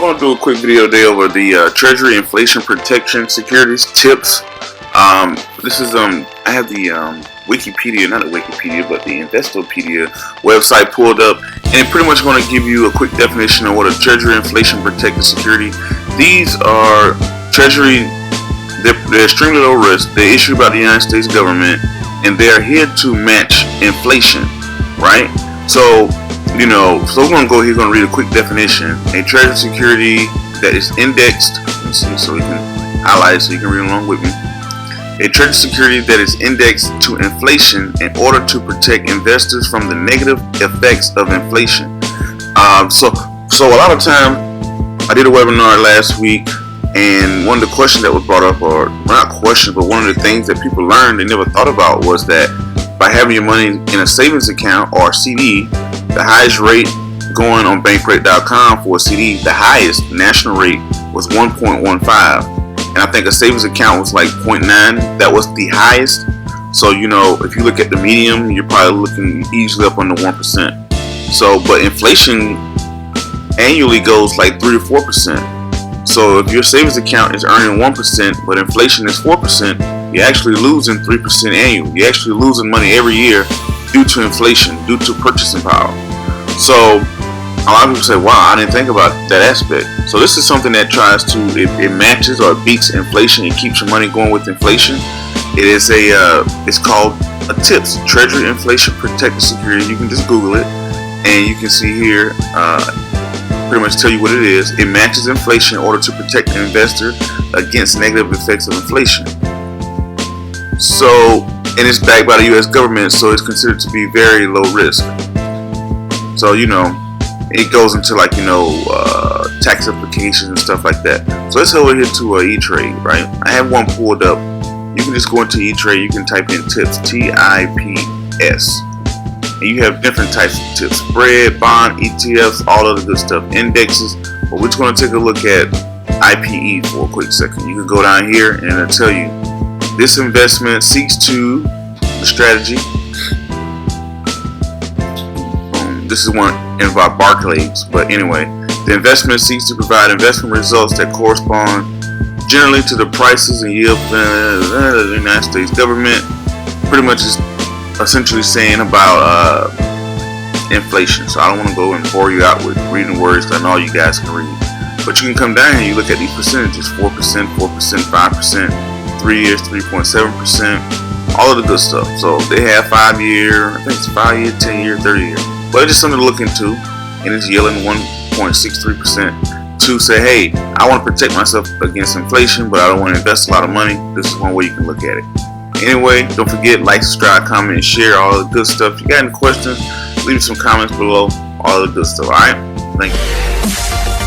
going to do a quick video today over the Treasury Inflation Protection Securities tips. This is I have the Wikipedia, not the Wikipedia, but the Investopedia website pulled up, and it's pretty much going to give you a quick definition of what a Treasury Inflation Protected Security. These are Treasury. They're extremely low risk. They're issued by the United States government, and they're here to match inflation, right? So we're going to go here, going to read a quick definition. A treasury security that is indexed, let's see, so we can highlight it so you can read along with me. A treasury security that is indexed to inflation in order to protect investors from the negative effects of inflation. So a lot of time, I did a webinar last week, and one of the questions that was brought up, or not question, but one of the things that people learned and never thought about was that by having your money in a savings account or CD, the highest rate going on bankrate.com for a CD, the highest national rate was 1.15, and I think a savings account was like 0.9. That was the highest. So if you look at the medium, you're probably looking easily up under 1%. So, but inflation annually goes like 3 to 4%. So if your savings account is earning 1%, but inflation is 4%, you're actually losing 3% annually. You're actually losing money every year due to inflation, due to purchasing power. So a lot of people say, wow, I didn't think about that aspect. So this is something that tries to, it matches or beats inflation. It keeps your money going with inflation. It is it's called a TIPS, Treasury Inflation Protected Security. You can just Google it, and you can see here, pretty much tell you what it is. It matches inflation in order to protect the investor against negative effects of inflation. So, and it's backed by the U.S. government, so it's considered to be very low risk. So, it goes into like, tax applications and stuff like that. So let's head over here to etrade, right? I have one pulled up. You can just go into etrade. You can type in TIPS, TIPS. And you have different types of tips: spread, bond, ETFs, all of the good stuff, indexes. But we're just going to take a look at IPE for a quick second. You can go down here and it'll tell you this investment seeks to the strategy. This is one involved Barclays, but anyway, the investment seeks to provide investment results that correspond generally to the prices and yield of the United States government. Pretty much is essentially saying about inflation. So I don't want to go and bore you out with reading words that all you guys can read. But you can come down here and you look at these percentages: 4%, 4%, 5%, 3 years, 3.7%, all of the good stuff. So they have 5-year, I think it's 5-year, 10-year, 30-year. But it's just something to look into, and it's yielding 1.63% to say, hey, I want to protect myself against inflation, but I don't want to invest a lot of money. This is one way you can look at it. Anyway, don't forget, like, subscribe, comment, and share all the good stuff. If you got any questions, leave some comments below. All the good stuff. Alright? Thank you.